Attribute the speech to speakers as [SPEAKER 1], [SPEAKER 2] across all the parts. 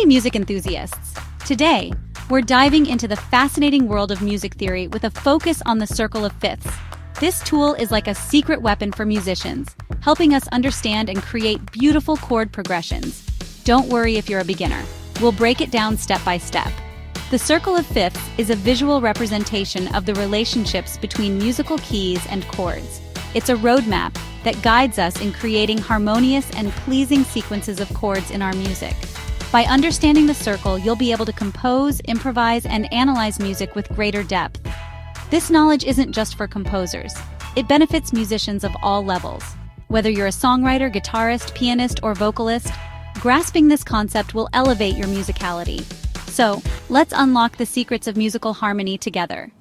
[SPEAKER 1] Hey music enthusiasts! Today, we're diving into the fascinating world of music theory with a focus on the circle of fifths. This tool is like a secret weapon for musicians, helping us understand and create beautiful chord progressions. Don't worry if you're a beginner. We'll break it down step by step. The circle of fifths is a visual representation of the relationships between musical keys and chords. It's a roadmap that guides us in creating harmonious and pleasing sequences of chords in our music. By understanding the circle, you'll be able to compose, improvise, and analyze music with greater depth. This knowledge isn't just for composers. It benefits musicians of all levels. Whether you're a songwriter, guitarist, pianist, or vocalist, grasping this concept will elevate your musicality. So, let's unlock the secrets of musical harmony together.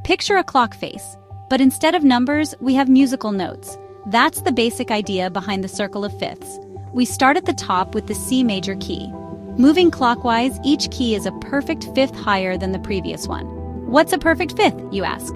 [SPEAKER 1] Picture a clock face, but instead of numbers, we have musical notes. That's the basic idea behind the circle of fifths. We start at the top with the C major key. Moving clockwise, each key is a perfect fifth higher than the previous one. What's a perfect fifth, you ask?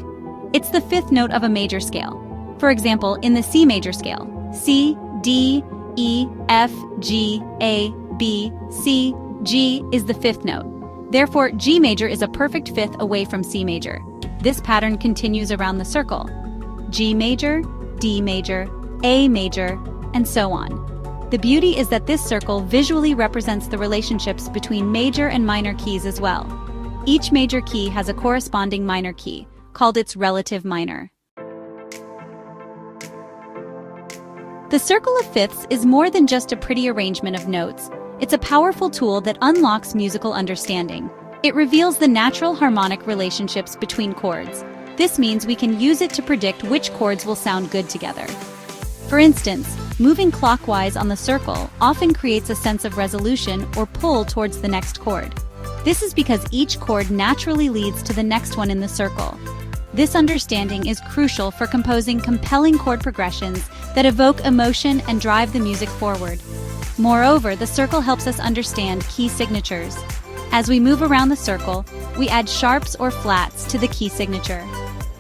[SPEAKER 1] It's the fifth note of a major scale. For example, in the C major scale, C, D, E, F, G, A, B, C, G is the fifth note. Therefore, G major is a perfect fifth away from C major. This pattern continues around the circle. G major, D major, A major, and so on. The beauty is that this circle visually represents the relationships between major and minor keys as well. Each major key has a corresponding minor key, called its relative minor. The circle of fifths is more than just a pretty arrangement of notes. It's a powerful tool that unlocks musical understanding. It reveals the natural harmonic relationships between chords. This means we can use it to predict which chords will sound good together. For instance, moving clockwise on the circle often creates a sense of resolution or pull towards the next chord. This is because each chord naturally leads to the next one in the circle. This understanding is crucial for composing compelling chord progressions that evoke emotion and drive the music forward. Moreover, the circle helps us understand key signatures. As we move around the circle, we add sharps or flats to the key signature.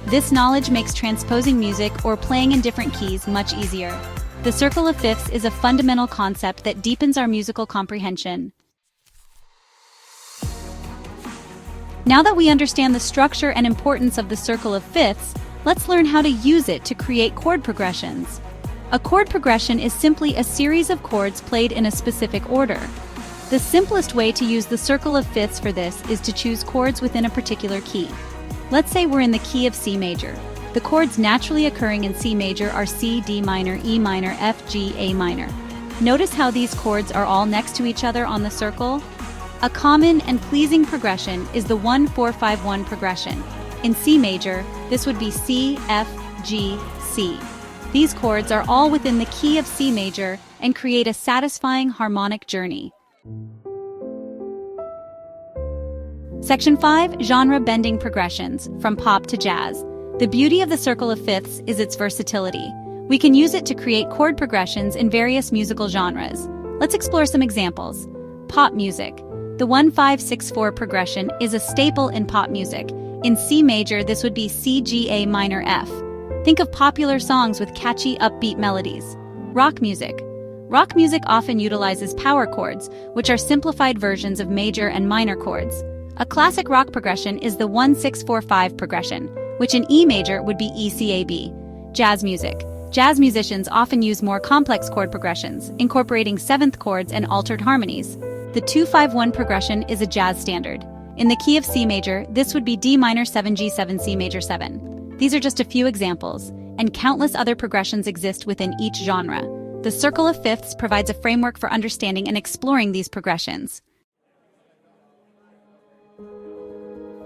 [SPEAKER 1] This knowledge makes transposing music or playing in different keys much easier. The circle of fifths is a fundamental concept that deepens our musical comprehension. Now that we understand the structure and importance of the circle of fifths, let's learn how to use it to create chord progressions. A chord progression is simply a series of chords played in a specific order. The simplest way to use the circle of fifths for this is to choose chords within a particular key. Let's say we're in the key of C major. The chords naturally occurring in C major are C, D minor, E minor, F, G, A minor. Notice how these chords are all next to each other on the circle? A common and pleasing progression is the 1-4-5-1 progression. In C major, this would be C, F, G, C. These chords are all within the key of C major and create a satisfying harmonic journey. Section 5. Genre-bending progressions, from pop to jazz. The beauty of the circle of fifths is its versatility. We can use it to create chord progressions in various musical genres. Let's explore some examples. Pop music. The 1-5-6-4 progression is a staple in pop music. In C major, this would be C, G, A minor, F. Think of popular songs with catchy, upbeat melodies. Rock music. Rock music often utilizes power chords, which are simplified versions of major and minor chords. A classic rock progression is the 1-6-4-5 progression, which in E major would be E-C-A-B. Jazz music. Jazz musicians often use more complex chord progressions, incorporating seventh chords and altered harmonies. The 2-5-1 progression is a jazz standard. In the key of C major, this would be D minor 7 G 7 C major 7. These are just a few examples, and countless other progressions exist within each genre. The circle of fifths provides a framework for understanding and exploring these progressions.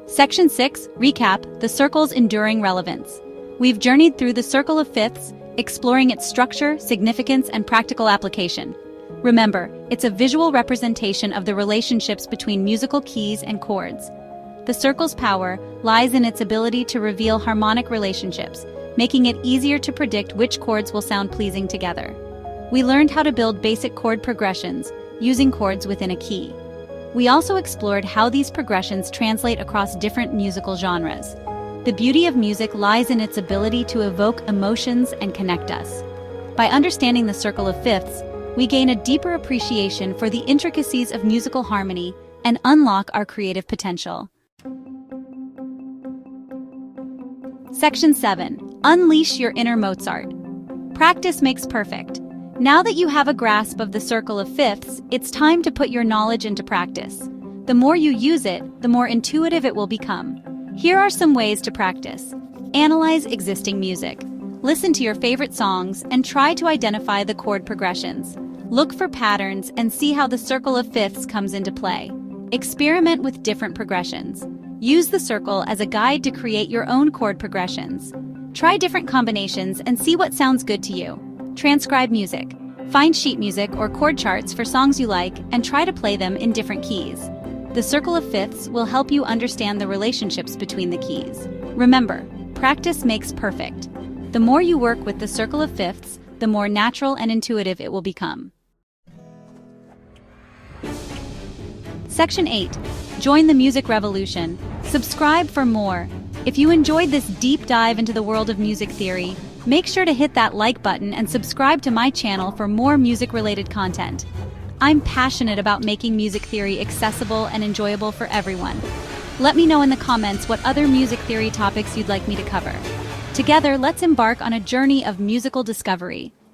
[SPEAKER 1] Section 6. Recap: the circle's enduring relevance. We've journeyed through the circle of fifths, exploring its structure, significance, and practical application. Remember, it's a visual representation of the relationships between musical keys and chords. The circle's power lies in its ability to reveal harmonic relationships, making it easier to predict which chords will sound pleasing together. We learned how to build basic chord progressions, using chords within a key. We also explored how these progressions translate across different musical genres. The beauty of music lies in its ability to evoke emotions and connect us. By understanding the circle of fifths, we gain a deeper appreciation for the intricacies of musical harmony and unlock our creative potential. Section 7. Unleash your inner Mozart. Practice makes perfect. Now that you have a grasp of the circle of fifths, it's time to put your knowledge into practice. The more you use it, the more intuitive it will become. Here are some ways to practice. Analyze existing music. Listen to your favorite songs and try to identify the chord progressions. Look for patterns and see how the circle of fifths comes into play. Experiment with different progressions. Use the circle as a guide to create your own chord progressions. Try different combinations and see what sounds good to you. Transcribe music. Find sheet music or chord charts for songs you like and try to play them in different keys. The circle of fifths will help you understand the relationships between the keys. Remember, practice makes perfect. The more you work with the circle of fifths, the more natural and intuitive it will become. Section 8. Join the music revolution. Subscribe for more. If you enjoyed this deep dive into the world of music theory, make sure to hit that like button and subscribe to my channel for more music-related content. I'm passionate about making music theory accessible and enjoyable for everyone. Let me know in the comments what other music theory topics you'd like me to cover. Together, let's embark on a journey of musical discovery.